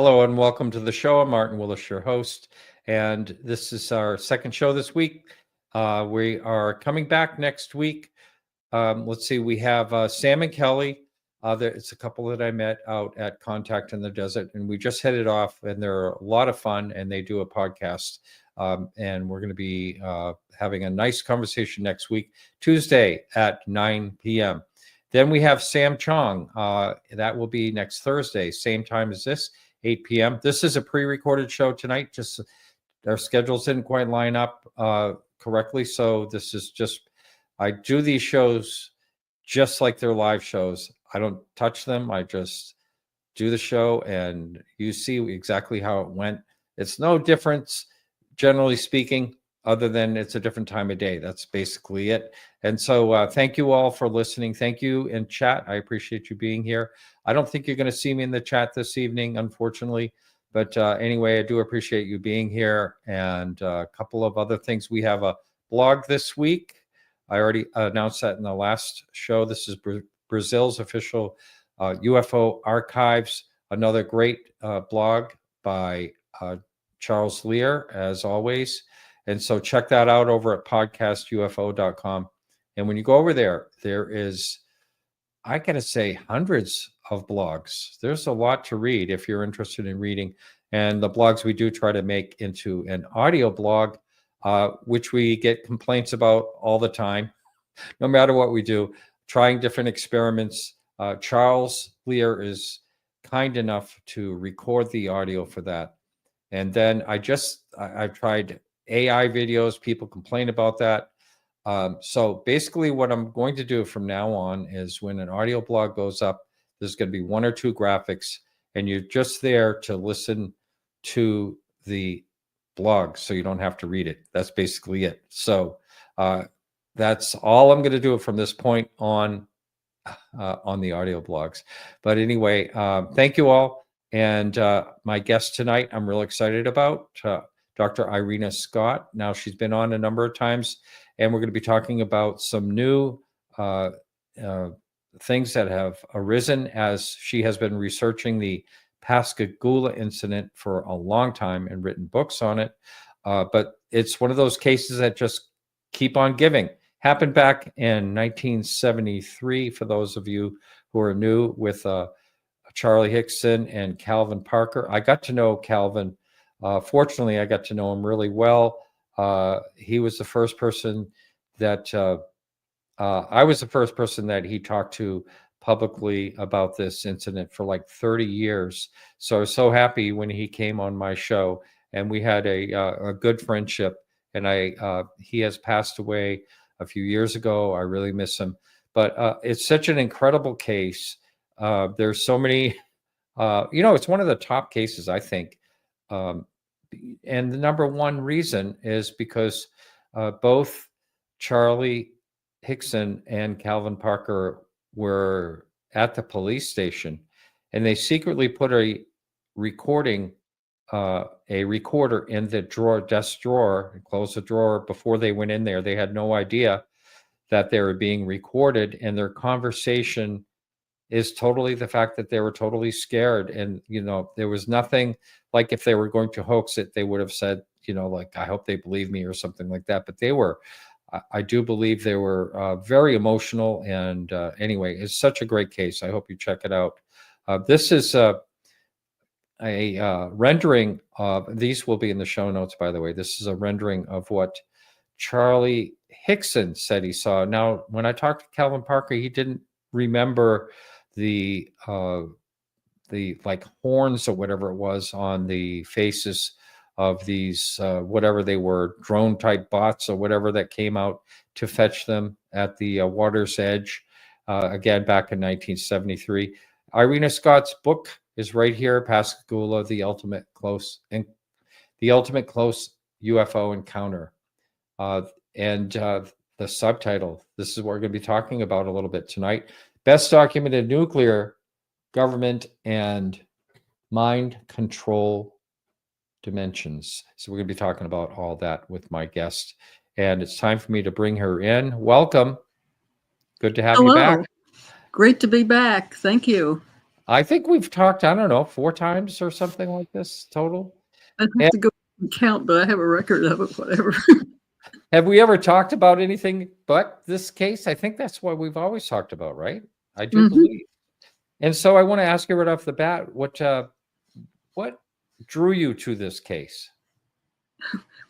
Hello and welcome to the show. I'm Martin Willis, your host, and this is our second show this week. We are coming back next week. Let's see, we have Sam and Kelly. It's a couple that I met out at Contact in the Desert, and we just headed off, and they're a lot of fun, and they do a podcast. And we're going to be having a nice conversation next week, Tuesday at 9 p.m. Then we have Sam Chong. That will be next Thursday, same time as this, 8 p.m. This is a pre-recorded show tonight. Just our schedules didn't quite line up correctly, so this is just, I do these shows just like they're live shows. I don't touch them. I just do the show, and you see exactly how it went. It's no difference, generally speaking, other than it's a different time of day. That's basically it. And so thank you all for listening. Thank you in chat. I appreciate you being here. I don't think you're going to see me in the chat this evening, unfortunately. But anyway, I do appreciate you being here. And a couple of other things. We have a blog this week. I already announced that in the last show. This is Brazil's official UFO archives. Another great blog by Charles Lear, as always. And so check that out over at podcastufo.com. And when you go over there, there is, I got to say, hundreds of blogs. There's a lot to read if you're interested in reading. And the blogs we do try to make into an audio blog, which we get complaints about all the time, no matter what we do, trying different experiments. Charles Lear is kind enough to record the audio for that. And then I've tried AI videos. People complain about that. So basically what I'm going to do from now on is when an audio blog goes up, there's going to be one or two graphics, and you're just there to listen to the blog, so you don't have to read it. That's basically it. So that's all I'm going to do from this point on the audio blogs. But anyway, thank you all. And my guest tonight, I'm real excited about Dr. Irena Scott. Now, she's been on a number of times, and we're going to be talking about some new things that have arisen as she has been researching the Pascagoula incident for a long time and written books on it. But it's one of those cases that just keep on giving. Happened back in 1973, for those of you who are new, with Charlie Hickson and Calvin Parker. I got to know Calvin. Fortunately, I got to know him really well. He was the first person that I was the first person that he talked to publicly about this incident for like 30 years. So I was so happy when he came on my show, and we had a good friendship. And he has passed away a few years ago. I really miss him. But it's such an incredible case. There's so many, it's one of the top cases, I think. And the number one reason is because both Charlie Hickson and Calvin Parker were at the police station, and they secretly put a recorder in the desk drawer, and closed the drawer before they went in there. They had no idea that they were being recorded, and their conversation is totally the fact that they were totally scared. And, there was nothing like, if they were going to hoax it, they would have said, like, I hope they believe me or something like that. But I do believe they were very emotional. And anyway, it's such a great case. I hope you check it out. This is a rendering of, these will be in the show notes, by the way. This is a rendering of what Charlie Hickson said he saw. Now, when I talked to Calvin Parker, he didn't remember the like horns or whatever it was on the faces of these whatever they were, drone type bots or whatever that came out to fetch them at the water's edge again back in 1973. Irena Scott's book is right here, Pascagoula, the ultimate close UFO encounter, and the subtitle. This is what we're going to be talking about a little bit tonight. Best documented nuclear, government, and mind control dimensions. So we're going to be talking about all that with my guest. And it's time for me to bring her in. Welcome. Good to have you back. Great to be back. Thank you. I think we've talked, I don't know, 4 times or something like this total. I'd have to go and count, but I have a record of it, whatever. Have we ever talked about anything but this case? I think that's what we've always talked about, right? I do believe. And so I want to ask you right off the bat, what drew you to this case?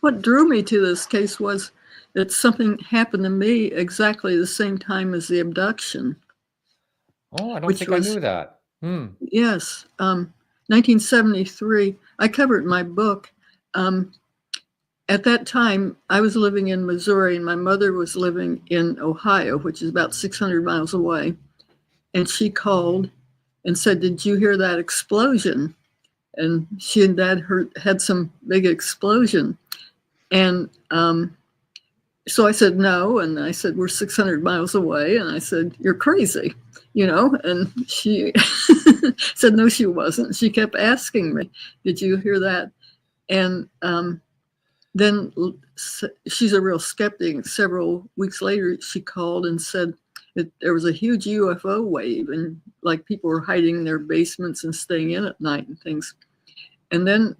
What drew me to this case was that something happened to me exactly the same time as the abduction. Oh, I don't think I knew that. Yes, 1973. I covered in my book. At that time, I was living in Missouri, and my mother was living in Ohio, which is about 600 miles away. And she called and said, "Did you hear that explosion?" And she and Dad had some big explosion. And so I said, "No." And I said, "We're 600 miles away." And I said, "You're crazy, you know?" And she said, "No, she wasn't." She kept asking me, "Did you hear that?" And then she's a real skeptic. Several weeks later, she called and said that there was a huge UFO wave, and like people were hiding in their basements and staying in at night and things. And then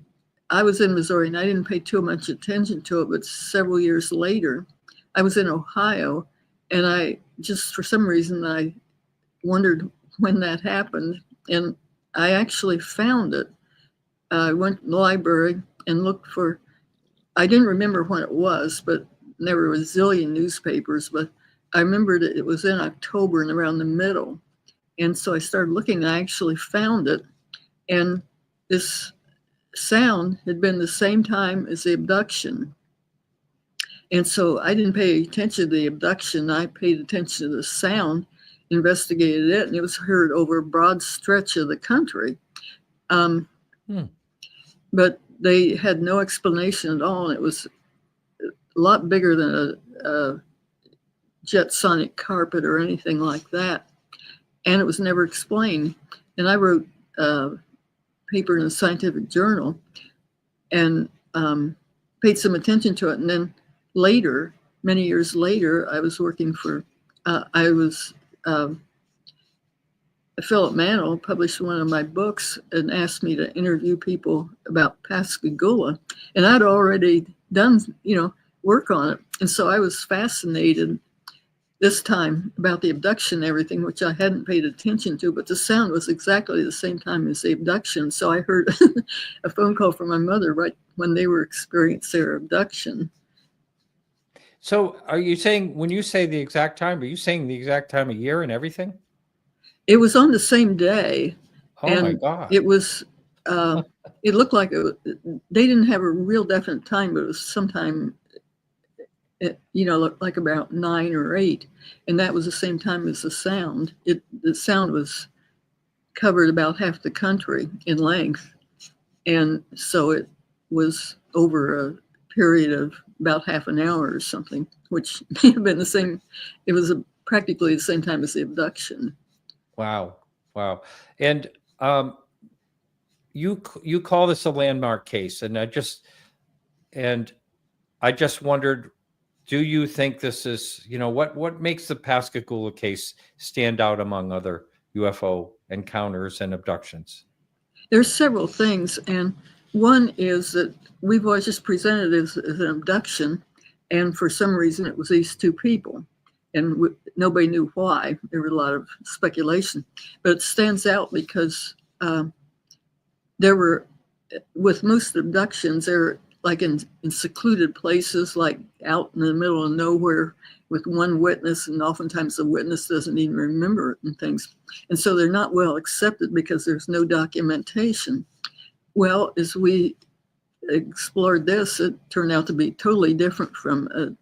I was in Missouri, and I didn't pay too much attention to it, but several years later, I was in Ohio, and I just, for some reason, I wondered when that happened, and I actually found it. I went to the library and looked for, I didn't remember when it was, but there were a zillion newspapers, but I remembered it was in October and around the middle. And so I started looking, and I actually found it. And this sound had been the same time as the abduction. And so I didn't pay attention to the abduction. I paid attention to the sound, investigated it, and it was heard over a broad stretch of the country. But they had no explanation at all. And it was a lot bigger than a jet sonic carpet or anything like that. And it was never explained. And I wrote a paper in a scientific journal and paid some attention to it. And then later, many years later, I was working for, Philip Mantle published one of my books and asked me to interview people about Pascagoula. And I'd already done, work on it. And so I was fascinated this time about the abduction and everything, which I hadn't paid attention to, but the sound was exactly the same time as the abduction. So I heard a phone call from my mother right when they were experiencing their abduction. So are you saying, when you say the exact time, are you saying the exact time of year and everything? It was on the same day. Oh my God. It was, it looked like they didn't have a real definite time, but it was sometime, looked like about 9 or 8. And that was the same time as the sound. The sound was covered about half the country in length. And so it was over a period of about half an hour or something, which may have been the same. It was practically the same time as the abduction. Wow. And you call this a landmark case, and I just wondered, do you think this is, what makes the Pascagoula case stand out among other UFO encounters and abductions? There's several things, and one is that we've always just presented it as an abduction, and for some reason it was these two people. And nobody knew why. There was a lot of speculation, but it stands out because there were, with most abductions, they're like in secluded places, like out in the middle of nowhere with one witness, and oftentimes the witness doesn't even remember it and things. And so they're not well accepted because there's no documentation. Well, as we explored this, it turned out to be totally different from a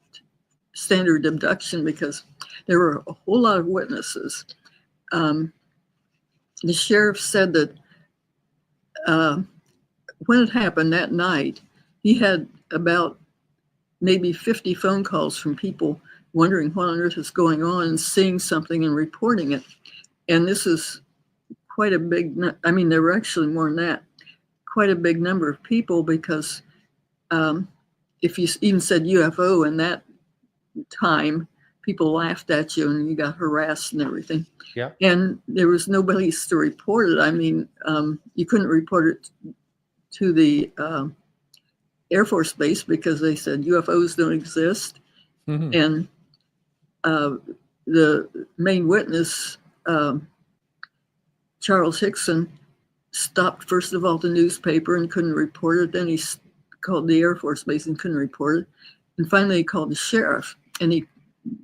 standard abduction because there were a whole lot of witnesses. The sheriff said that when it happened that night, he had about maybe 50 phone calls from people wondering what on earth is going on and seeing something and reporting it. And this is quite a big, there were actually more than that, quite a big number of people, because if you even said UFO in that time, people laughed at you and you got harassed and everything. Yeah. And there was nobody to report it. I mean, you couldn't report it to the Air Force Base because they said UFOs don't exist. Mm-hmm. And the main witness, Charles Hickson, stopped first of all the newspaper and couldn't report it. Then he called the Air Force Base and couldn't report it. And finally he called the sheriff, and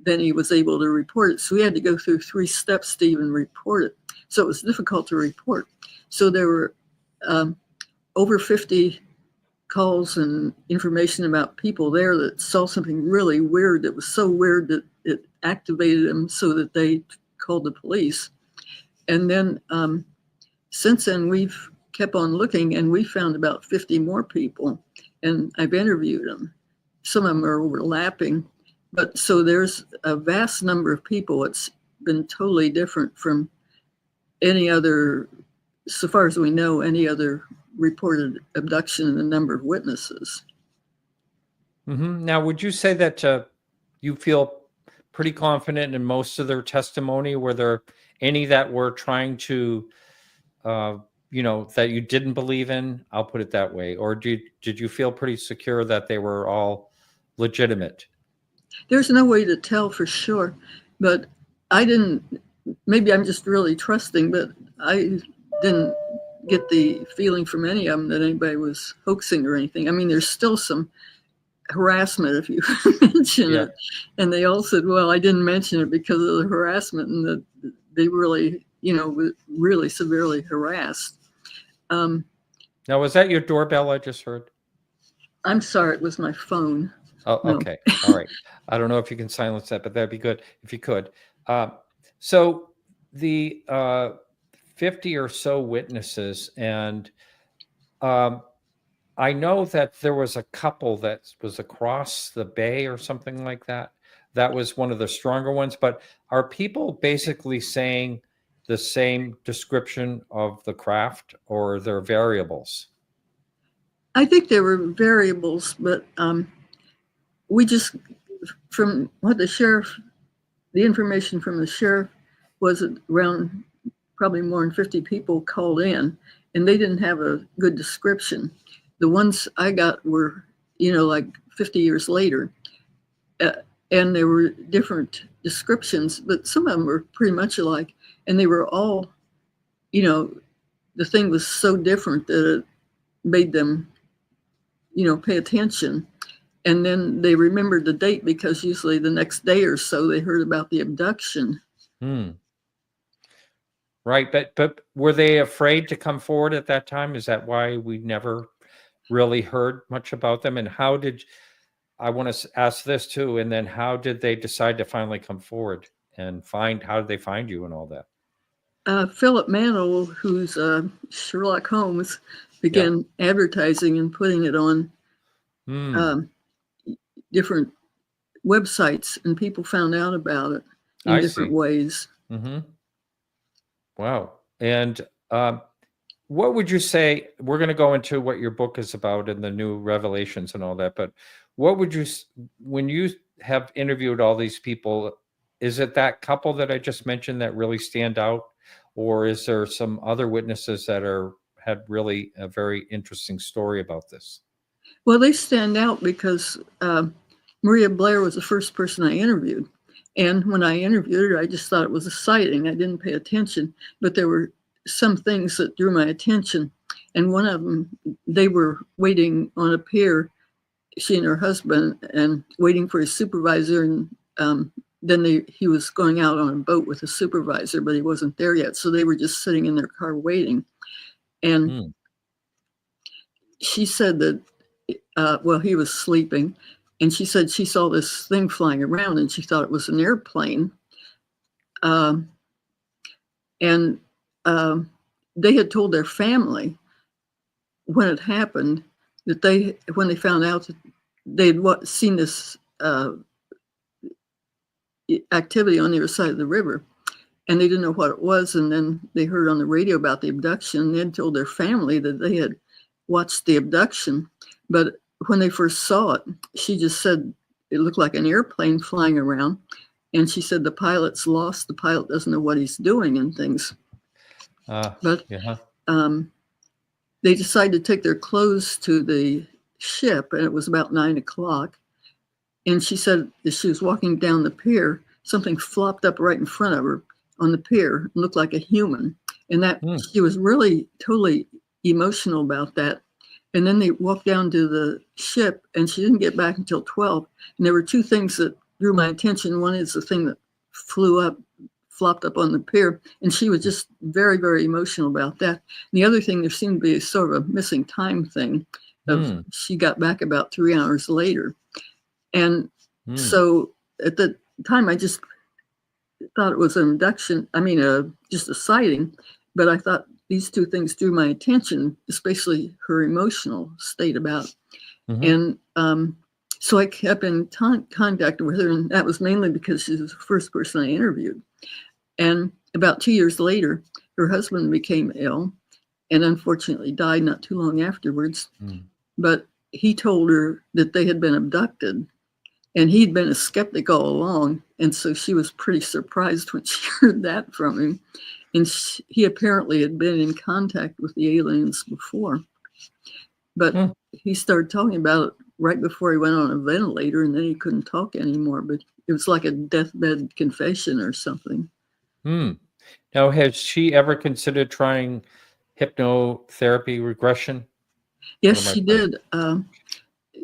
then he was able to report it. So he had to go through 3 steps to even report it. So it was difficult to report. So there were over 50 calls and information about people there that saw something really weird. That was so weird that it activated them so that they called the police. And then since then, we've kept on looking, and we found about 50 more people, and I've interviewed them. Some of them are overlapping, but so there's a vast number of people. It's been totally different from any other, so far as we know, any other reported abduction and the number of witnesses. Mm-hmm. Now, would you say that you feel pretty confident in most of their testimony? Were there any that were trying to, that you didn't believe in? I'll put it that way. Or did you feel pretty secure that they were all legitimate? There's no way to tell for sure, but I didn't, maybe I'm just really trusting, but I didn't get the feeling from any of them that anybody was hoaxing or anything. I mean, there's still some harassment if you mention it. And they all said, well, I didn't mention it because of the harassment, and that they really, were really severely harassed. Now, was that your doorbell I just heard? I'm sorry, it was my phone. Oh, okay. No. All right. I don't know if you can silence that, but that'd be good if you could. So the 50 or so witnesses, and I know that there was a couple that was across the bay or something like that. That was one of the stronger ones. But are people basically saying the same description of the craft, or there are variables? I think there were variables, but we just, from what the information from the sheriff was around probably more than 50 people called in, and they didn't have a good description. The ones I got were, like 50 years later, and there were different descriptions, but some of them were pretty much alike, and they were all, the thing was so different that it made them, pay attention. And then they remembered the date because usually the next day or so they heard about the abduction. Right, but were they afraid to come forward at that time? Is that why we never really heard much about them? And I want to ask this too, and then how did they decide to finally come forward and how did they find you and all that? Philip Mantle, who's Sherlock Holmes, began advertising and putting it on different websites, and people found out about it in different ways. Mm-hmm. Wow. And what would you say, we're going to go into what your book is about and the new revelations and all that, but what would you, when you have interviewed all these people, is it that couple that I just mentioned that really stand out? Or is there some other witnesses that had really a very interesting story about this? Well, they stand out because Maria Blair was the first person I interviewed. And when I interviewed her, I just thought it was a sighting. I didn't pay attention, but there were some things that drew my attention. And one of them, they were waiting on a pier, she and her husband, and waiting for his supervisor. And then he was going out on a boat with a supervisor, but he wasn't there yet. So they were just sitting in their car waiting. And she said that, he was sleeping. And she said she saw this thing flying around and she thought it was an airplane. And they had told their family when it happened that when they found out that they had seen this activity on the other side of the river, and they didn't know what it was. And then they heard on the radio about the abduction, and they told their family that they had watched the abduction. But when they first saw it, she just said it looked like an airplane flying around. And she said the pilot's lost. The pilot doesn't know what he's doing and things. But yeah. They decided to take their clothes to the ship, and it was about 9 o'clock. And she said as she was walking down the pier, something flopped up right in front of her on the pier, looked like a human. And that she was really totally emotional about that. And then they walked down to the ship, and she didn't get back until 12. And there were two things that drew my attention. One is the thing that flopped up on the pier, and she was just very, very emotional about that. And the other thing, there seemed to be sort of a missing time thing of she got back about 3 hours later. And so at the time, I just thought it was an abduction. I mean, just a sighting, but I thought these two things drew my attention, especially her emotional state about it. And so I kept in contact with her, and that was mainly because she was the first person I interviewed. And about 2 years later, her husband became ill and unfortunately died not too long afterwards. But he told her that they had been abducted, and he'd been a skeptic all along. And so she was pretty surprised when she heard that from him. And he apparently had been in contact with the aliens before. But he started talking about it right before he went on a ventilator, and then he couldn't talk anymore. But it was like a deathbed confession or something. Now, has she ever considered trying hypnotherapy regression? Yes, she did.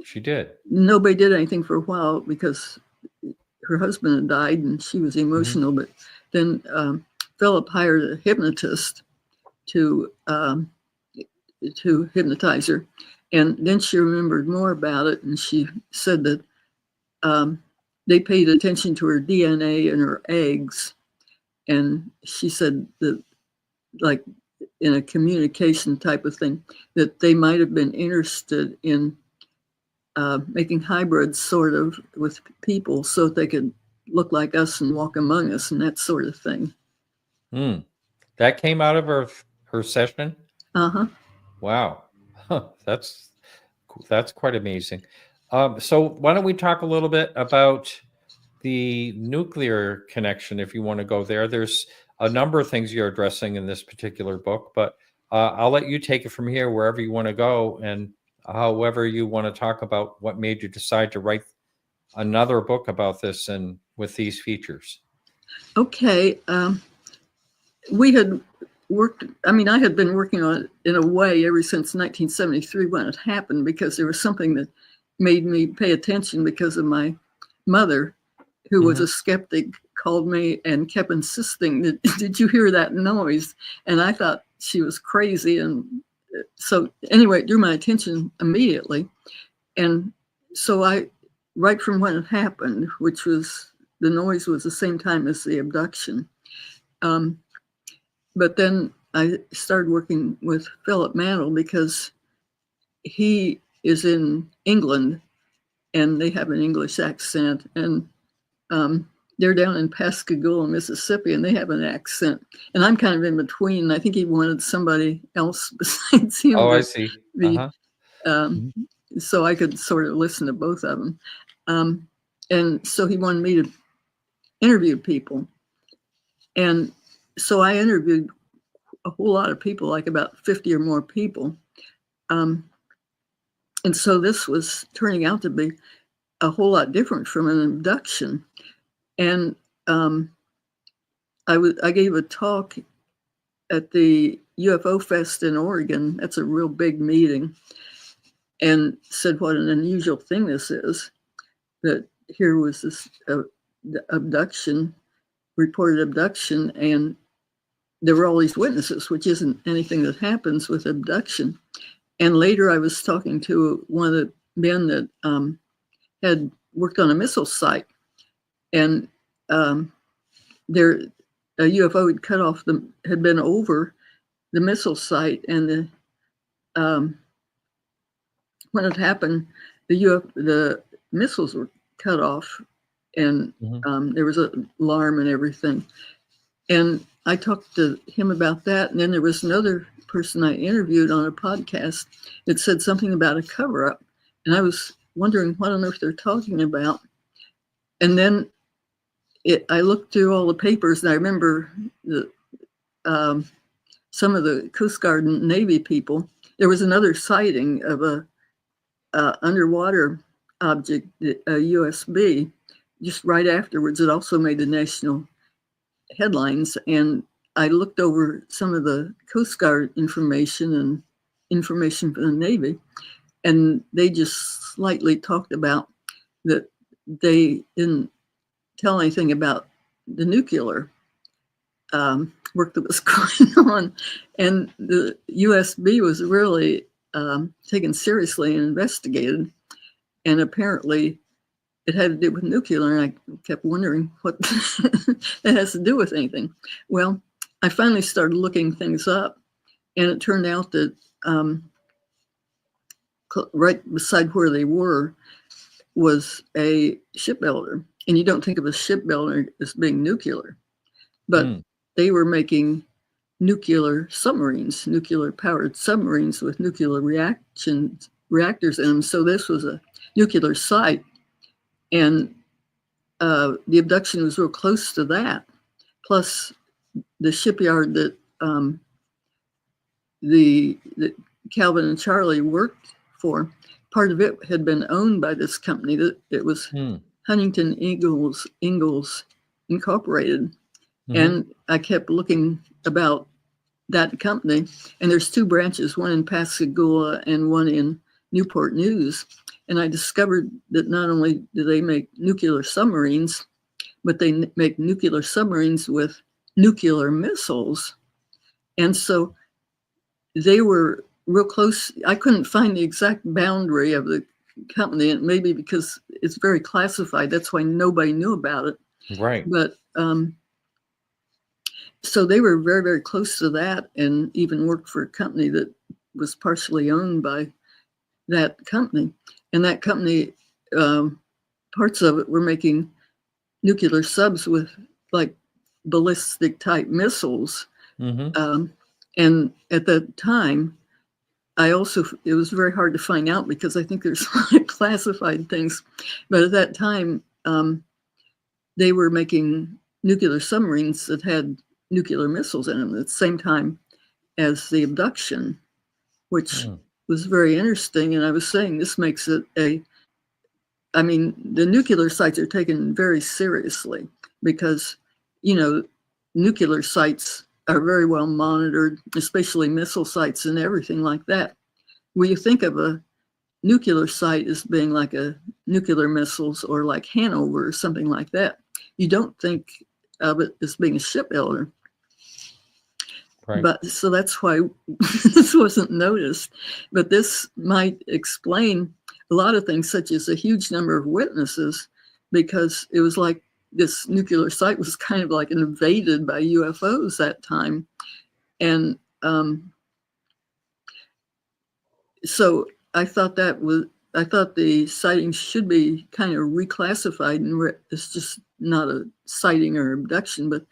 She did. Nobody did anything for a while because her husband had died and she was emotional. But then Philip hired a hypnotist to hypnotize her. And then she remembered more about it. And she said that they paid attention to her DNA and her eggs. And she said that, like in a communication type of thing, that they might have been interested in making hybrids sort of with people so that they could look like us and walk among us and that sort of thing. That came out of her session? Wow. That's quite amazing. So why don't we talk a little bit about the nuclear connection, if you want to go there. There's a number of things you're addressing in this particular book, but I'll let you take it from here wherever you want to go, and however you want to talk about what made you decide to write another book about this and with these features. Okay. We had worked, I had been working on it in a way ever since 1973 when it happened, because there was something that made me pay attention because of my mother, who was a skeptic, called me and kept insisting that, did you hear that noise? And I thought she was crazy. And so anyway, it drew my attention immediately. And so right from when it happened, which was, the noise was the same time as the abduction. But then I started working with Philip Mantle because he is in England and they have an English accent, and they're down in Pascagoula, Mississippi, and they have an accent. And I'm kind of in between. I think he wanted somebody else besides him. Oh, I see. So I could sort of listen to both of them. And so he wanted me to interview people. And so I interviewed a whole lot of people, like about 50 or more people. And so this was turning out to be a whole lot different from an abduction. And I gave a talk at the UFO Fest in Oregon. That's a real big meeting. And said what an unusual thing this is, that here was this abduction, reported abduction, and there were all these witnesses, which isn't anything that happens with abduction. And later I was talking to one of the men that had worked on a missile site, and a UFO had been over the missile site, and when it happened, the missiles were cut off, and there was an alarm and everything. And I talked to him about that. And then there was another person I interviewed on a podcast that said something about a cover-up. And I was wondering what on earth they're talking about. And then I looked through all the papers, and I remember some of the Coast Guard and Navy people. There was another sighting of a underwater object, a USB, just right afterwards. It also made the national headlines, and I looked over some of the Coast Guard information and information from the Navy, and they just slightly talked about that they didn't tell anything about the nuclear work that was going on, and the USB was really taken seriously and investigated, and apparently it had to do with nuclear, and I kept wondering what that has to do with anything. Well, I finally started looking things up, and it turned out that right beside where they were was a shipbuilder. And you don't think of a shipbuilder as being nuclear, but they were making nuclear submarines, nuclear powered submarines with nuclear reactors in them. So this was a nuclear site. And the abduction was real close to that. Plus, the shipyard that that Calvin and Charlie worked for, part of it had been owned by this company. That it was Huntington Ingalls Incorporated. And I kept looking about that company. And there's two branches, one in Pascagoula and one in Newport News. And I discovered that not only do they make nuclear submarines, but they make nuclear submarines with nuclear missiles. And so they were real close. I couldn't find the exact boundary of the company, and maybe because it's very classified, that's why nobody knew about it. Right. But so they were very, very close to that, and even worked for a company that was partially owned by that company. And that company, parts of it were making nuclear subs with like ballistic type missiles. And at that time, it was very hard to find out because I think there's a lot of classified things. But at that time, they were making nuclear submarines that had nuclear missiles in them at the same time as the abduction, which was very interesting. And I was saying this makes it the nuclear sites are taken very seriously because, nuclear sites are very well monitored, especially missile sites and everything like that. When you think of a nuclear site as being like a nuclear missiles or like Hanover or something like that, you don't think of it as being a shipbuilder. Right. But so that's why this wasn't noticed. But this might explain a lot of things, such as a huge number of witnesses, because it was like this nuclear site was kind of like invaded by UFOs that time. And so I thought the sightings should be kind of reclassified, and it's just not a sighting or abduction, but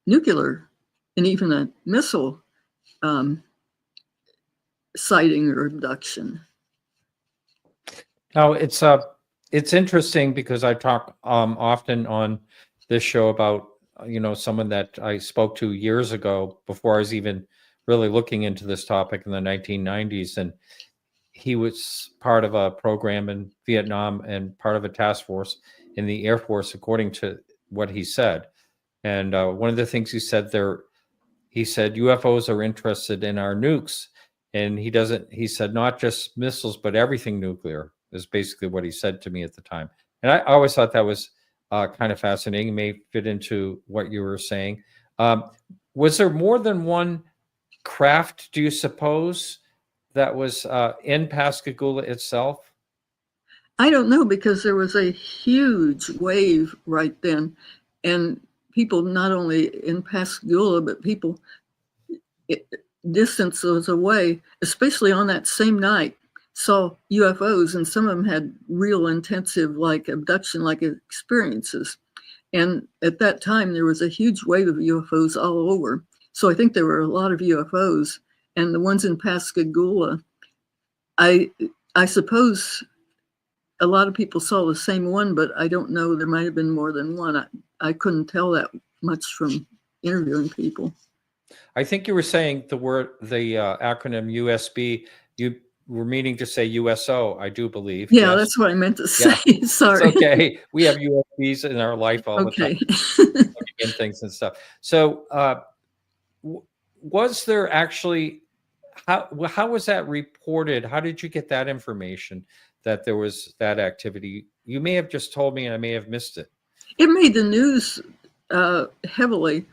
nuclear and even a missile sighting or abduction. Now it's interesting because I talk often on this show about someone that I spoke to years ago before I was even really looking into this topic in the 1990s, and he was part of a program in Vietnam and part of a task force in the Air Force, according to what he said. And one of the things he said UFOs are interested in our nukes, and he said not just missiles but everything nuclear is basically what he said to me at the time. And I always thought that was kind of fascinating. It may fit into what you were saying. Was there more than one craft, do you suppose, that was in Pascagoula itself? I don't know, because there was a huge wave right then, and people not only in Pascagoula, but people distances away, especially on that same night, saw UFOs, and some of them had real intensive like abduction like experiences. And at that time, there was a huge wave of UFOs all over. So I think there were a lot of UFOs, and the ones in Pascagoula, I suppose a lot of people saw the same one, but I don't know. There might have been more than one. I couldn't tell that much from interviewing people. I think you were saying the acronym USB. You were meaning to say USO, I do believe. Yeah, yes? that's what I meant to say. Yeah. Sorry. It's okay. We have UFBs in our life all the time, looking in things and stuff. So, was there actually, how was that reported? How did you get that information that there was that activity? You may have just told me and I may have missed it. It made the news heavily.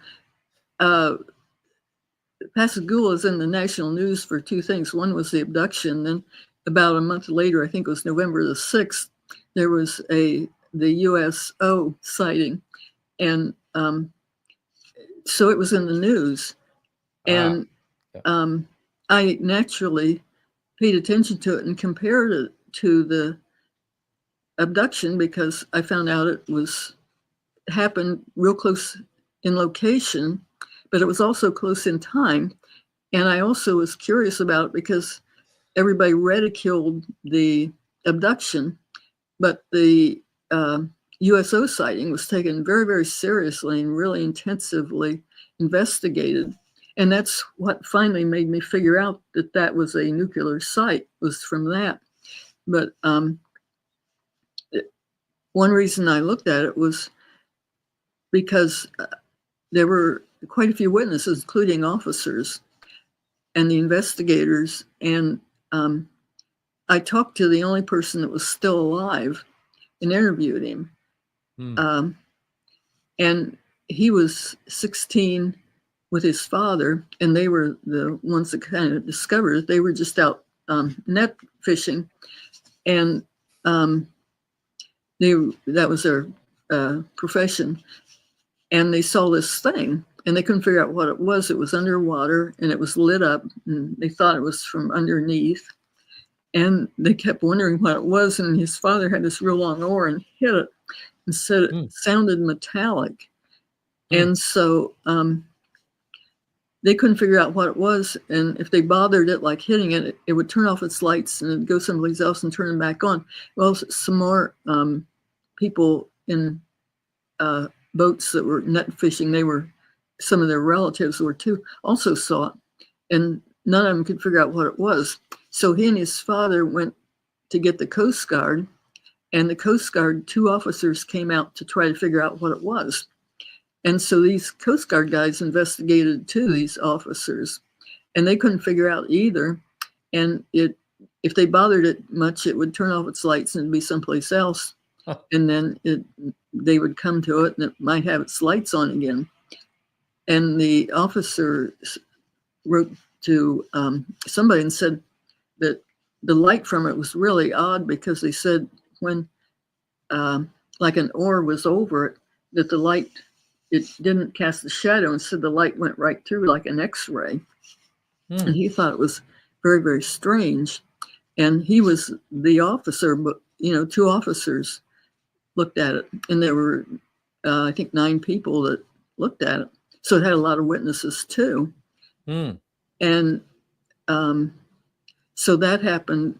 Pascagoula is in the national news for two things. One was the abduction. Then about a month later, I think it was November the 6th, there was the USO sighting. And so it was in the news. And I naturally paid attention to it and compared it to the abduction because I found out it happened real close in location, but it was also close in time. And I also was curious about it because everybody ridiculed the abduction, but the USO sighting was taken very, very seriously and really intensively investigated. And that's what finally made me figure out that that was a nuclear site, was from that. But one reason I looked at it was because there were quite a few witnesses, including officers and the investigators. And I talked to the only person that was still alive and interviewed him. And he was 16 with his father, and they were the ones that kind of discovered it. They were just out net fishing, and that was their profession. And they saw this thing, and they couldn't figure out what it was. It was underwater, and it was lit up, and they thought it was from underneath. And they kept wondering what it was, and his father had this real long oar and hit it and said it sounded metallic. And so they couldn't figure out what it was. And if they bothered it, like hitting it, it would turn off its lights and it'd go someplace else and turn them back on. Well, some more people in boats that were net fishing, some of their relatives were too, also saw it. And none of them could figure out what it was. So he and his father went to get the Coast Guard, and the Coast Guard, 2 officers came out to try to figure out what it was. And so these Coast Guard guys investigated too, these officers, and they couldn't figure out either. And if they bothered it much, it would turn off its lights and it'd be someplace else. And then they would come to it and it might have its lights on again. And the officer wrote to somebody and said that the light from it was really odd, because they said when like an oar was over it, that the light, it didn't cast a shadow, and so the light went right through like an X-ray. And he thought it was very, very strange. And he was the officer, but 2 officers looked at it, and there were I think 9 people that looked at it. So it had a lot of witnesses too. And so that happened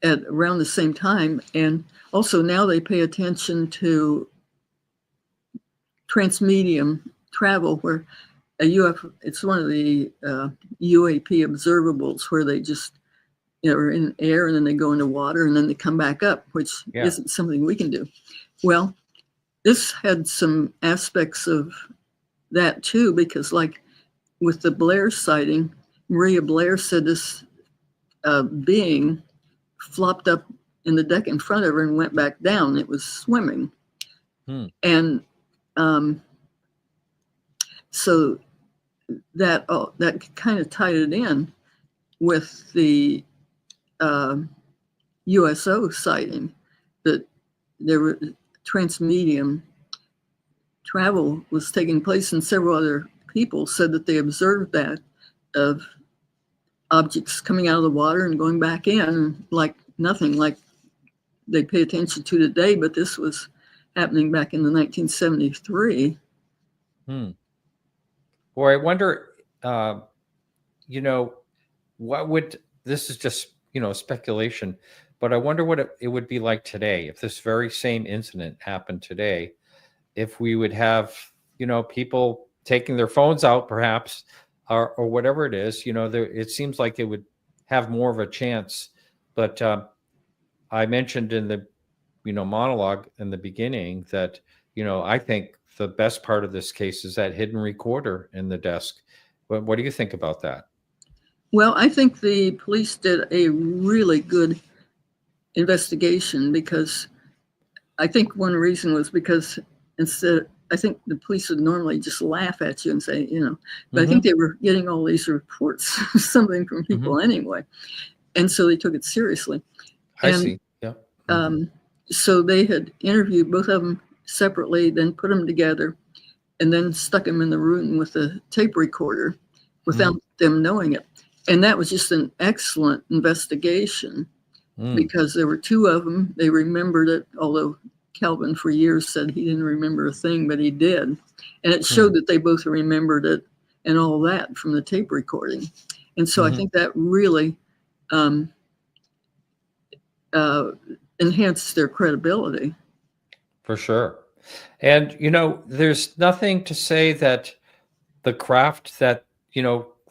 at around the same time. And also now they pay attention to Transmedium travel, where a UFO, it's one of the UAP observables, where they just are in air and then they go into water and then they come back up, which isn't something we can do. Well, this had some aspects of that too, because like with the Blair sighting, Maria Blair said this being flopped up in the deck in front of her and went back down. It was swimming. And so that kind of tied it in with the USO sighting, that there were Transmedium travel was taking place, and several other people said that they observed that, of objects coming out of the water and going back in like nothing like they pay attention to today, but this was happening back in the 1973. Boy, I wonder, what would, this is just, speculation, but I wonder what it would be like today if this very same incident happened today, if we would have, people taking their phones out perhaps, or whatever it is, it seems like it would have more of a chance. But I mentioned in the, monologue in the beginning that, I think the best part of this case is that hidden recorder in the desk. What do you think about that? Well, I think the police did a really good investigation, because I think one reason was because I think the police would normally just laugh at you and say, but I think they were getting all these reports, something from people anyway. And so they took it seriously. I see. Yeah. So they had interviewed both of them separately, then put them together, and then stuck them in the room with a tape recorder without them knowing it. And that was just an excellent investigation, because there were two of them. They remembered it, although Calvin for years said he didn't remember a thing, but he did. And it showed that they both remembered it and all that from the tape recording. And so I think that really enhanced their credibility. For sure. And, there's nothing to say that the craft that,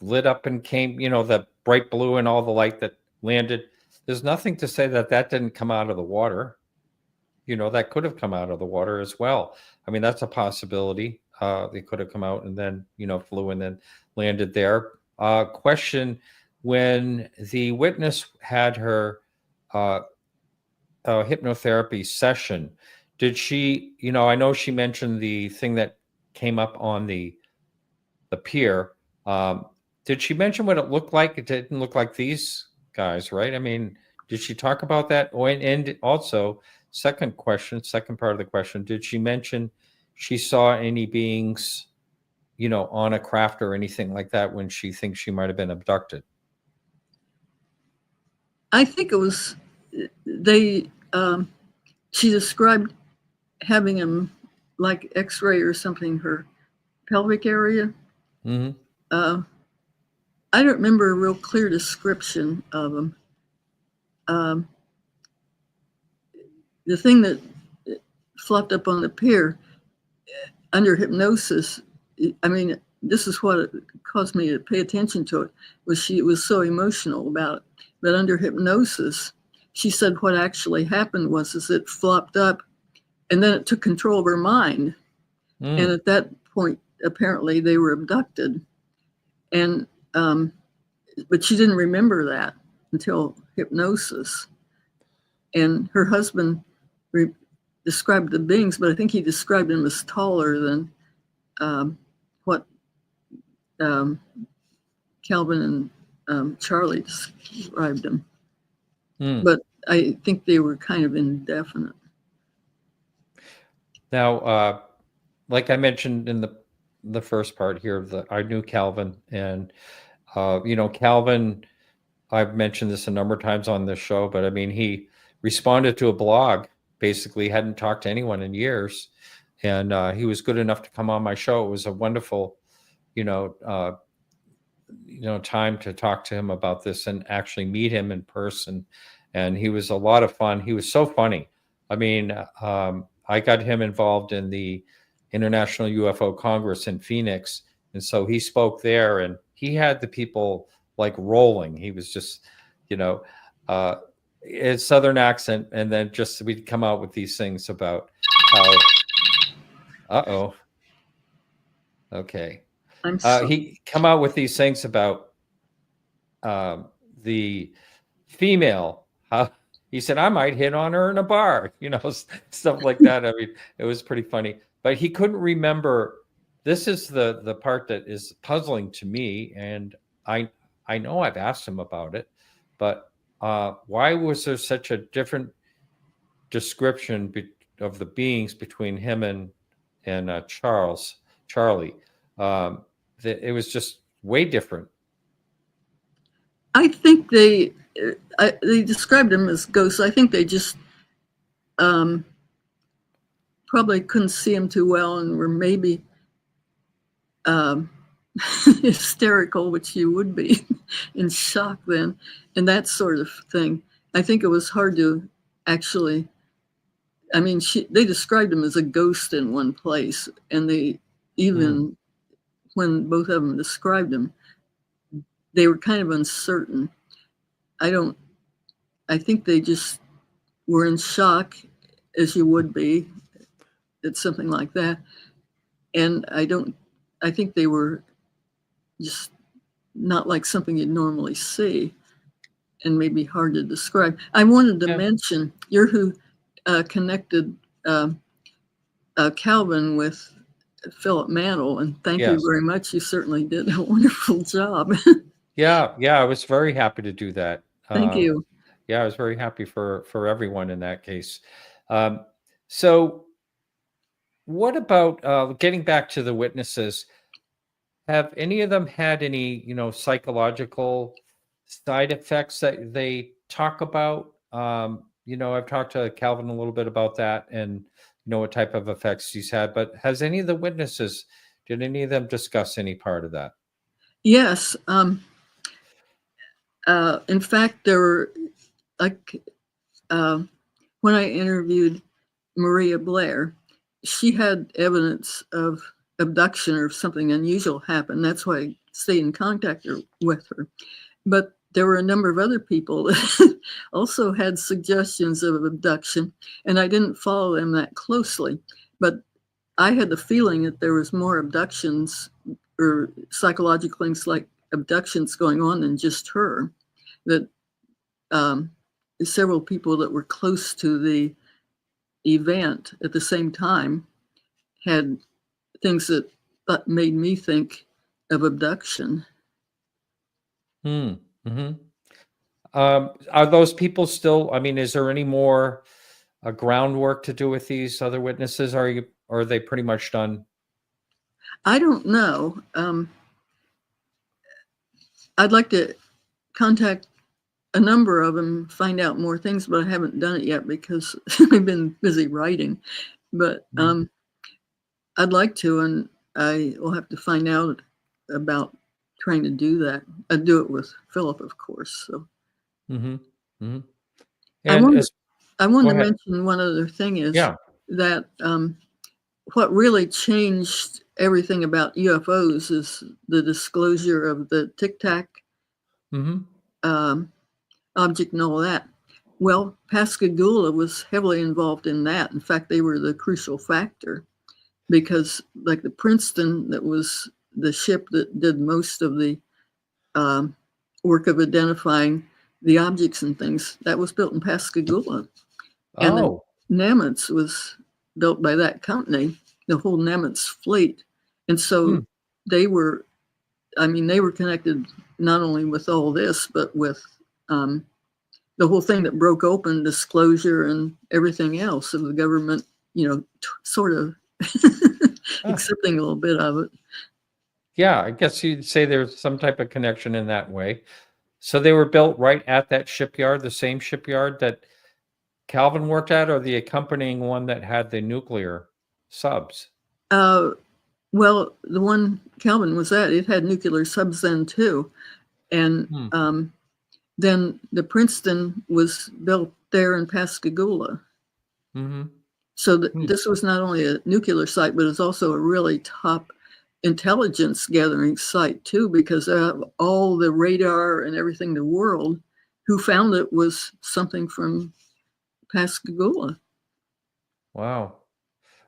lit up and came, the bright blue and all the light that landed, there's nothing to say that didn't come out of the water. That could have come out of the water as well. I mean, that's a possibility. They could have come out and then, flew and then landed there. Question, when the witness had her hypnotherapy session, did she, I know she mentioned the thing that came up on the pier. Did she mention what it looked like? It didn't look like these guys, right? I mean, did she talk about that? Oh, and also, second part of the question, did she mention she saw any beings, on a craft or anything like that when she thinks she might have been abducted? I think it was, she described having him like X-ray or something, her pelvic area. I don't remember a real clear description of them. The thing that flopped up on the pier under hypnosis, I mean, this is what caused me to pay attention to it, was she was so emotional about it. But under hypnosis, she said what actually happened was it flopped up, and then it took control of her mind. And at that point, apparently, they were abducted. And but she didn't remember that until hypnosis. And her husband described the beings, but I think he described them as taller than what Calvin and Charlie described them. But I think they were kind of indefinite. Now, like I mentioned in the first part here, I knew Calvin, and Calvin, I've mentioned this a number of times on this show, but I mean, he responded to a blog, basically hadn't talked to anyone in years, and he was good enough to come on my show. It was a wonderful, time to talk to him about this and actually meet him in person. And he was a lot of fun. He was so funny. I mean, I got him involved in the International UFO Congress in Phoenix. And so he spoke there, and he had the people like rolling. He was just, his Southern accent. And then just we'd come out with these things about how, okay. He come out with these things about the female. He said, I might hit on her in a bar, stuff like that. I mean, it was pretty funny, but he couldn't remember. This is the part that is puzzling to me. And I know I've asked him about it, but why was there such a different description of the beings between him and Charlie? It was just way different. I think they described them as ghosts. I think they just probably couldn't see him too well and were maybe hysterical, which you would be in shock then, and that sort of thing. I think it was hard to actually. I mean, they described him as a ghost in one place, and they even when both of them described him, they were kind of uncertain. I think they just were in shock, as you would be at something like that. And I think they were just not like something you'd normally see and maybe hard to describe. I wanted to mention, you're who connected Calvin with Philip Mantle, and thank you very much. You certainly did a wonderful job. Yeah, I was very happy to do that. Thank you. Yeah, I was very happy for everyone in that case. So what about getting back to the witnesses? Have any of them had any, psychological side effects that they talk about? I've talked to Calvin a little bit about that and what type of effects he's had, but has any of the witnesses, did any of them discuss any part of that? Yes. In fact, there were when I interviewed Maria Blair, she had evidence of abduction or something unusual happened. That's why I stayed in contact with her. But there were a number of other people that also had suggestions of abduction, and I didn't follow them that closely. But I had the feeling that there was more abductions or psychological things like abductions going on than just her. That several people that were close to the event at the same time had things that made me think of abduction. Are those people still, is there any more groundwork to do with these other witnesses? Or are they pretty much done? I don't know. I'd like to contact a number of them, find out more things, but I haven't done it yet because I've been busy writing. But I'd like to, and I will have to find out about trying to do that. I'd do it with Philip, of course. So. I want to mention one other thing is that what really changed everything about UFOs is the disclosure of the Tic Tac object and all that. Well, Pascagoula was heavily involved in that. In fact, they were the crucial factor because, like the Princeton, that was the ship that did most of the work of identifying the objects and things, that was built in Pascagoula. And the Nimitz was built by that company, the whole Nimitz fleet. And so they were connected not only with all this, but with the whole thing that broke open, disclosure and everything else of the government, sort of accepting a little bit of it. Yeah, I guess you'd say there's some type of connection in that way. So they were built right at that shipyard, the same shipyard that Calvin worked at, or the accompanying one that had the nuclear subs? Well, the one Calvin was at, it had nuclear subs then too. And then the Princeton was built there in Pascagoula. So this was not only a nuclear site, but it's also a really top intelligence gathering site too, because of all the radar and everything in the world, who found it was something from Pascagoula. Wow,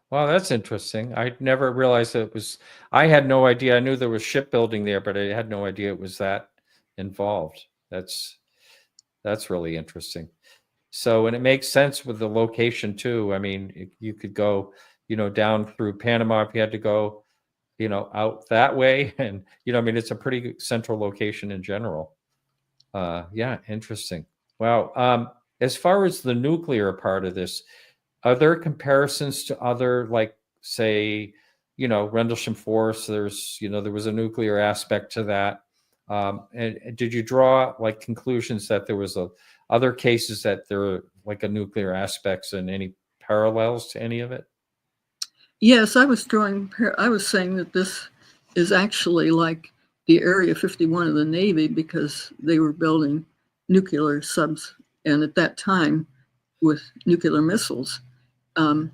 that's interesting. I never realized that it was. I had no idea. I knew there was shipbuilding there, but I had no idea it was that involved. That's really interesting. So, and it makes sense with the location too. I mean, you could go, down through Panama if you had to go, out that way, and it's a pretty central location in general. Yeah, interesting. Wow. As far as the nuclear part of this, are there comparisons to other, like, say, Rendlesham Force? There's, there was a nuclear aspect to that. And did you draw like conclusions that there was other cases that there were like a nuclear aspects and any parallels to any of it? Yes, I was saying that this is actually like the Area 51 of the Navy because they were building nuclear subs and at that time with nuclear missiles. And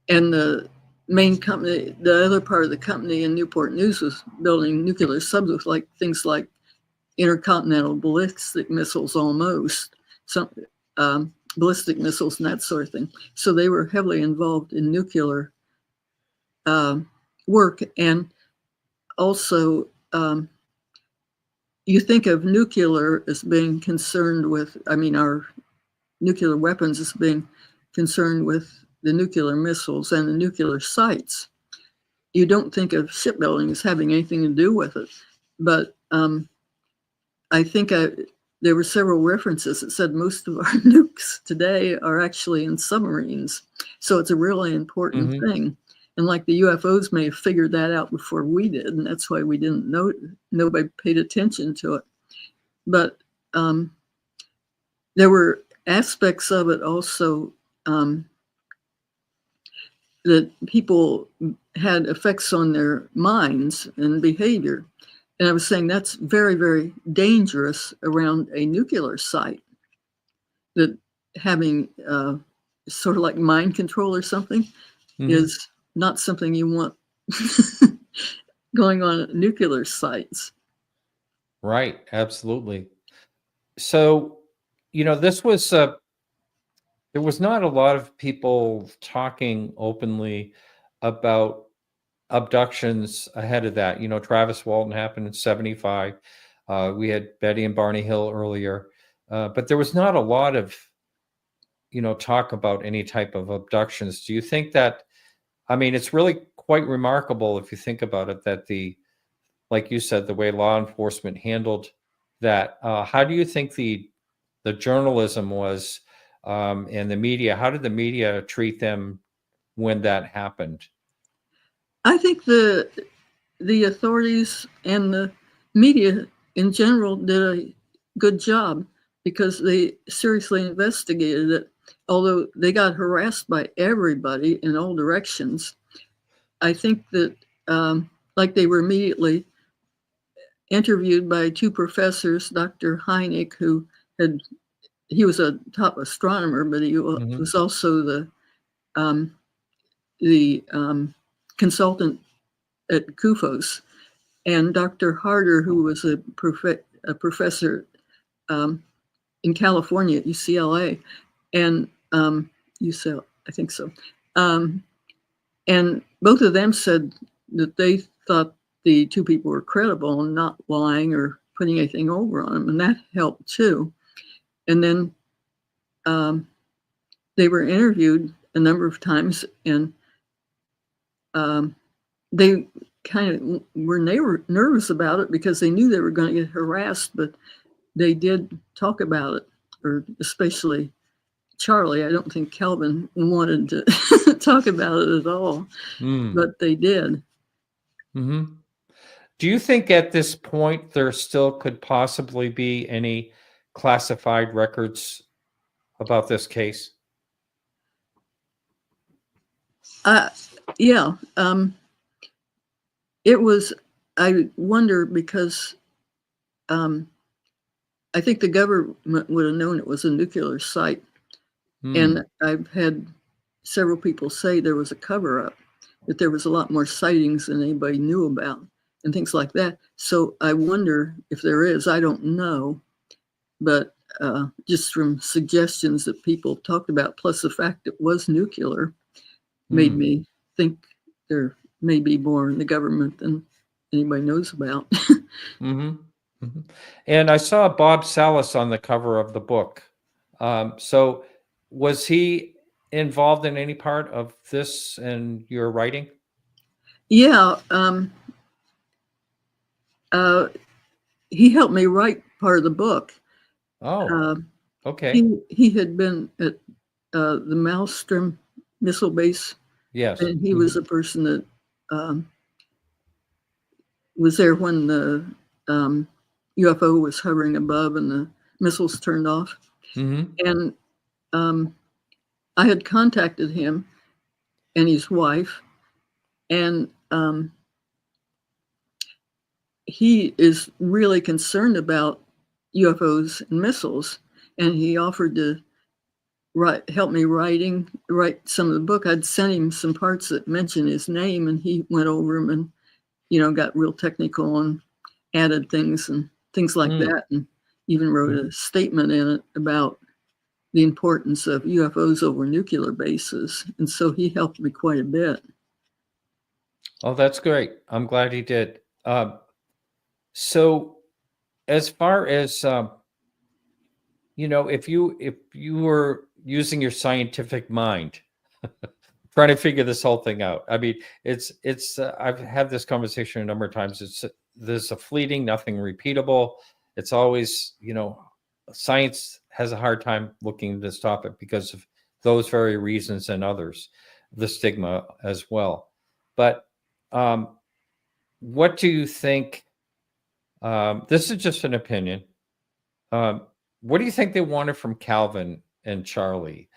the main company, the other part of the company in Newport News was building nuclear subs with like things like intercontinental ballistic missiles, almost some ballistic missiles and that sort of thing. So they were heavily involved in nuclear work. And also, you think of nuclear as being concerned with, I mean, our nuclear weapons as being concerned with the nuclear missiles and the nuclear sites. You don't think of shipbuilding as having anything to do with it. But I think there were several references that said most of our nukes today are actually in submarines. So it's a really important thing. And like the UFOs may have figured that out before we did, and that's why we didn't know, nobody paid attention to it. But there were aspects of it also that people had effects on their minds and behavior. And I was saying that's very, very dangerous around a nuclear site, that having sort of like mind control or something is not something you want going on at nuclear sites. Right, absolutely. So, this was there was not a lot of people talking openly about abductions ahead of that. Travis Walton happened in 75. We had Betty and Barney Hill earlier, but there was not a lot of talk about any type of abductions. Do you think that, I mean, it's really quite remarkable if you think about it, that like you said, the way law enforcement handled that. How do you think the journalism was, and the media, how did the media treat them when that happened? I think the authorities and the media in general did a good job, because they seriously investigated it. Although they got harassed by everybody in all directions, I think that like they were immediately interviewed by two professors, Dr. Hynek, he was a top astronomer, but he was also the consultant at CUFOS, and Dr. Harder, who was a professor in California at UCLA, and UCLA, I think so. And both of them said that they thought the two people were credible and not lying or putting anything over on them, and that helped too. And then they were interviewed a number of times, and they kind of were nervous about it because they knew they were going to get harassed, but they did talk about it, or especially Charlie. I don't think Kelvin wanted to talk about it at all, but they did. Do you think at this point there still could possibly be any classified records about this case? Yeah. It was, I wonder, because I think the government would have known it was a nuclear site. And I've had several people say there was a cover-up, that there was a lot more sightings than anybody knew about and things like that. So I wonder if there is. I don't know. But just from suggestions that people talked about, plus the fact it was nuclear, made me think there may be more in the government than anybody knows about. And I saw Bob Salas on the cover of the book. So was he involved in any part of this and your writing? Yeah. He helped me write part of the book. Oh, okay. He had been at the Maelstrom missile base. Yes. And he was a person that was there when the UFO was hovering above and the missiles turned off. And I had contacted him and his wife, and he is really concerned about UFOs and missiles. and he offered to help me write some of the book. I'd sent him some parts that mentioned his name, and he went over them and, got real technical and added things and things like that, and even wrote a statement in it about the importance of UFOs over nuclear bases. And so he helped me quite a bit. Oh, that's great. I'm glad he did. So as far as, if you were using your scientific mind, trying to figure this whole thing out. I mean, it's I've had this conversation a number of times. There's a fleeting, nothing repeatable. It's always, science has a hard time looking at this topic because of those very reasons and others, the stigma as well. But what do you think? This is just an opinion. What do you think they wanted from Calvin and Charlie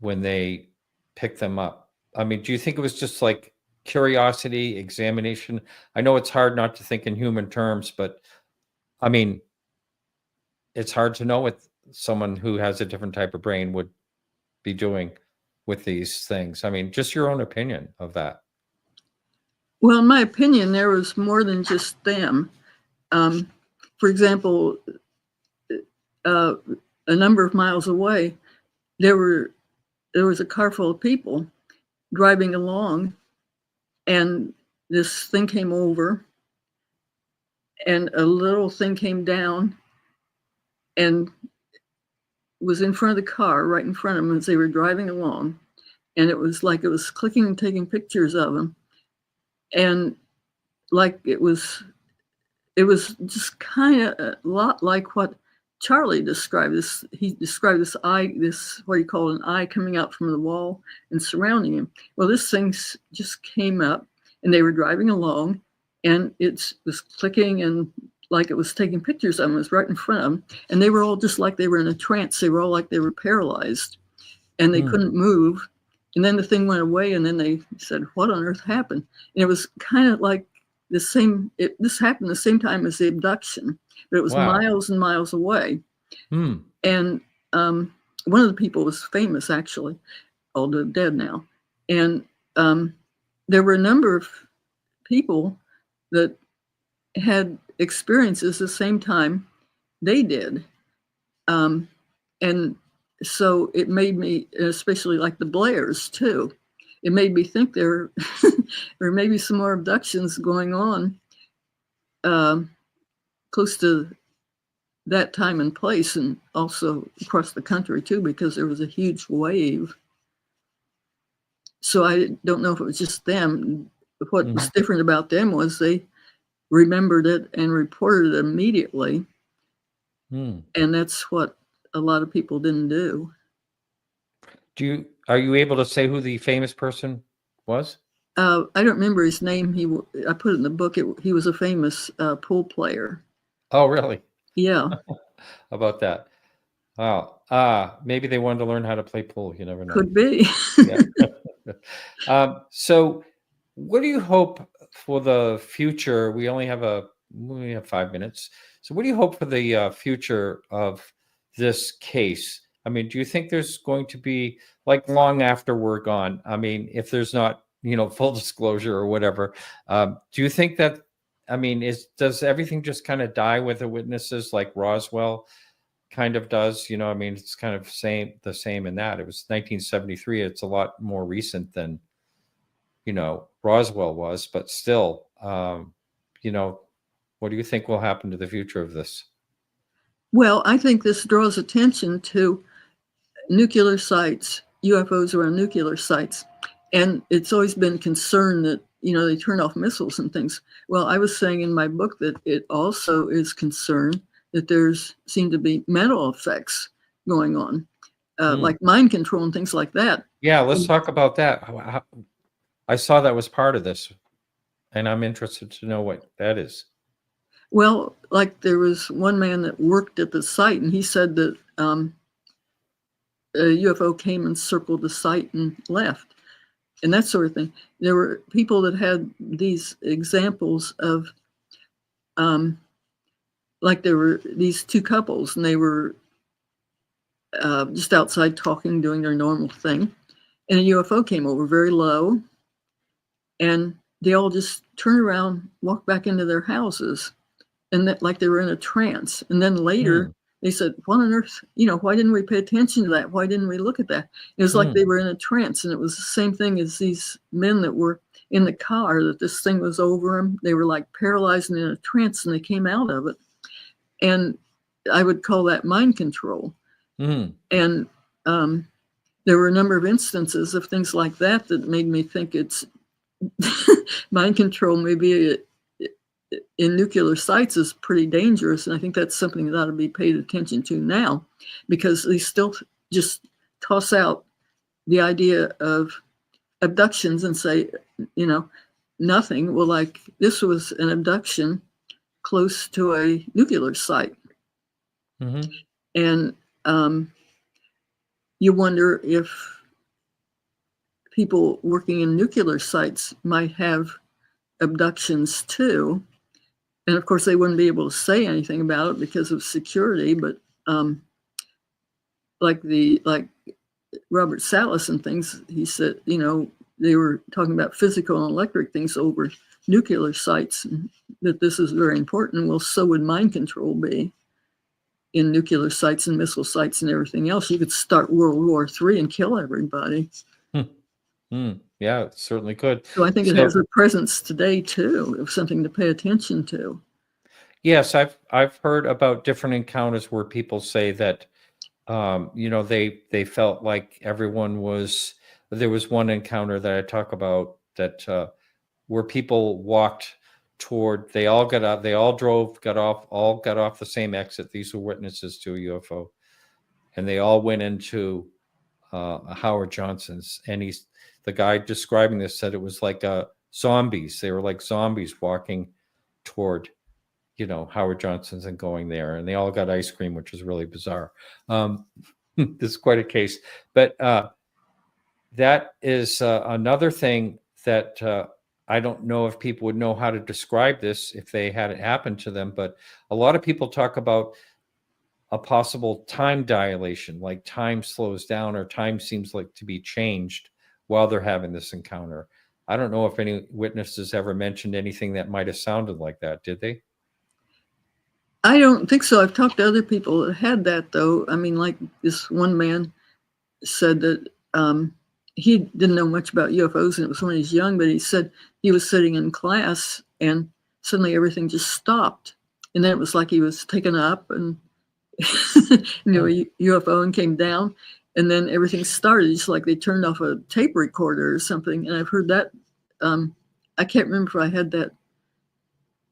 when they picked them up? I mean, do you think it was just like curiosity, examination? I know it's hard not to think in human terms, but I mean, it's hard to know what someone who has a different type of brain would be doing with these things. I mean, just your own opinion of that. Well, in my opinion, there was more than just them. For example, a number of miles away, there was a car full of people driving along, and this thing came over, and a little thing came down and was in front of the car, right in front of them as they were driving along. And it was like it was clicking and taking pictures of them. And like it was just kind of a lot like what Charlie described. He described this eye, what you call an eye coming out from the wall and surrounding him. Well, this thing just came up, and they were driving along, and it was clicking and like it was taking pictures of them. It was right in front of them, and they were all just like they were in a trance. They were all like they were paralyzed, and they couldn't move. And then the thing went away, and then they said, "What on earth happened?" And it was kind of like this happened the same time as the abduction, but it was miles and miles away. And one of the people was famous, actually, although dead now. And there were a number of people that had experiences the same time they did. And so it made me, especially like the Blairs too, it made me think there may be some more abductions going on close to that time and place, and also across the country too, because there was a huge wave. So I don't know if it was just them. What was different about them was they remembered it and reported it immediately. And that's what a lot of people didn't do. Are you able to say who the famous person was? I don't remember his name. I put it in the book. He was a famous pool player. Oh, really? Yeah. How about that? Wow. Maybe they wanted to learn how to play pool. You never know. Could be. So what do you hope for the future? We have 5 minutes. So what do you hope for the future of this case? I mean, do you think there's going to be, like, long after we're gone? I mean, if there's not, full disclosure or whatever, do you think that, I mean, does everything just kind of die with the witnesses like Roswell kind of does? I mean, it's kind of the same in that. It was 1973. It's a lot more recent than, Roswell was, but still, what do you think will happen to the future of this? Well, I think this draws attention to nuclear sites, UFOs around nuclear sites. And it's always been concerned that, they turn off missiles and things. Well, I was saying in my book that it also is concerned that seem to be mental effects going on, like mind control and things like that. Yeah, let's talk about that. I saw that was part of this, and I'm interested to know what that is. Well, like there was one man that worked at the site, and he said that a UFO came and circled the site and left, and that sort of thing. There were people that had these examples of, like there were these two couples, and they were just outside talking, doing their normal thing. And a UFO came over very low, and they all just turned around, walked back into their houses, and that like they were in a trance. And then later they said, what on earth, why didn't we pay attention to that? Why didn't we look at that? It was like they were in a trance, and it was the same thing as these men that were in the car, that this thing was over them. They were like paralyzed and in a trance, and they came out of it. And I would call that mind control. And there were a number of instances of things like that that made me think it's mind control. Maybe in nuclear sites is pretty dangerous, and I think that's something that ought to be paid attention to now, because they still just toss out the idea of abductions and say, nothing. Well, like this was an abduction close to a nuclear site. And you wonder if people working in nuclear sites might have abductions too. And of course, they wouldn't be able to say anything about it because of security. But like Robert Salas and things, he said, they were talking about physical and electric things over nuclear sites, and that this is very important. Well, so would mind control be in nuclear sites and missile sites and everything else. You could start World War III and kill everybody. Yeah, it certainly could. So I think it has a presence today too, of something to pay attention to. Yes, I've heard about different encounters where people say that they felt like everyone was. There was one encounter that I talk about that where people walked toward. They all got out. They all got off the same exit. These were witnesses to a UFO, and they all went into Howard Johnson's. And the guy describing this said it was like zombies. They were like zombies walking toward, Howard Johnson's and going there. And they all got ice cream, which was really bizarre. This is quite a case. But that is another thing that I don't know if people would know how to describe this if they had it happen to them. But a lot of people talk about a possible time dilation, like time slows down or time seems like to be changed while they're having this encounter. I don't know if any witnesses ever mentioned anything that might have sounded like that. Did they? I don't think so. I've talked to other people that had that, though. I mean, like this one man said that he didn't know much about UFOs, and it was when he was young, but he said he was sitting in class and suddenly everything just stopped. And then it was like he was taken up and, a UFO and came down, and then everything started. It's like they turned off a tape recorder or something. And I've heard that. I can't remember if I had that.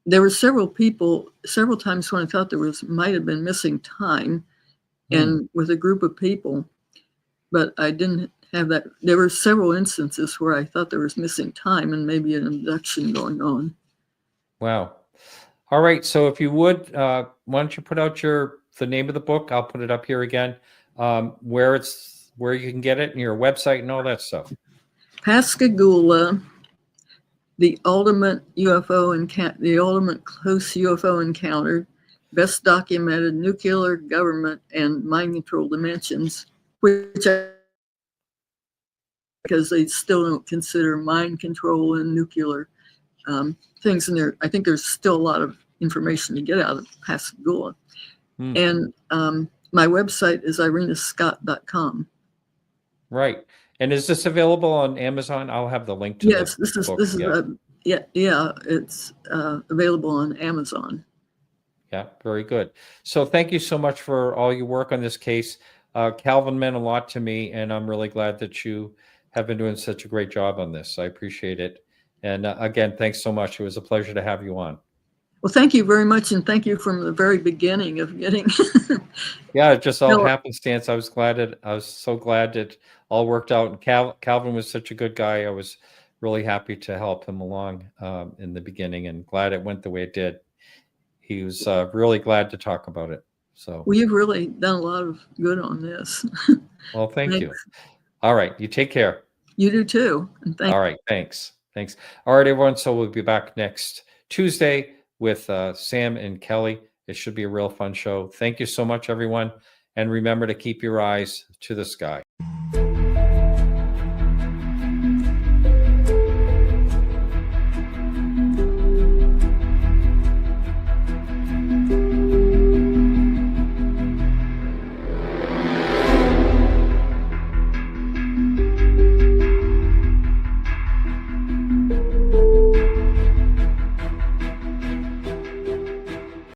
There were several times when I thought might have been missing time, and with a group of people, but I didn't have that. There were several instances where I thought there was missing time and maybe an abduction going on. Wow. All right. So if you would, why don't you put out the name of the book? I'll put it up here again, where you can get it, and your website and all that stuff. Pascagoula, the ultimate the ultimate close UFO encounter, best documented nuclear, government, and mind control dimensions, because they still don't consider mind control and nuclear things in there. I think there's still a lot of information to get out of Pascagoula. And my website is irenascott.com. Right. And is this available on Amazon? I'll have the link to yes, this is it's available on Amazon. Yeah, very good. So thank you so much for all your work on this case. Calvin meant a lot to me, and I'm really glad that you have been doing such a great job on this. I appreciate it. And again, thanks so much. It was a pleasure to have you on. Well, thank you very much, and thank you from the very beginning of getting. Yeah, it just all happenstance. I was so glad it all worked out. And Calvin was such a good guy. I was really happy to help him along in the beginning, and glad it went the way it did. He was really glad to talk about it. So, well, you've really done a lot of good on this. Well, thank you. All right, you take care. You do too. And all right, thanks. All right, everyone. So we'll be back next Tuesday with Sam and Kelly. It should be a real fun show. Thank you so much, everyone. and remember to keep your eyes to the sky.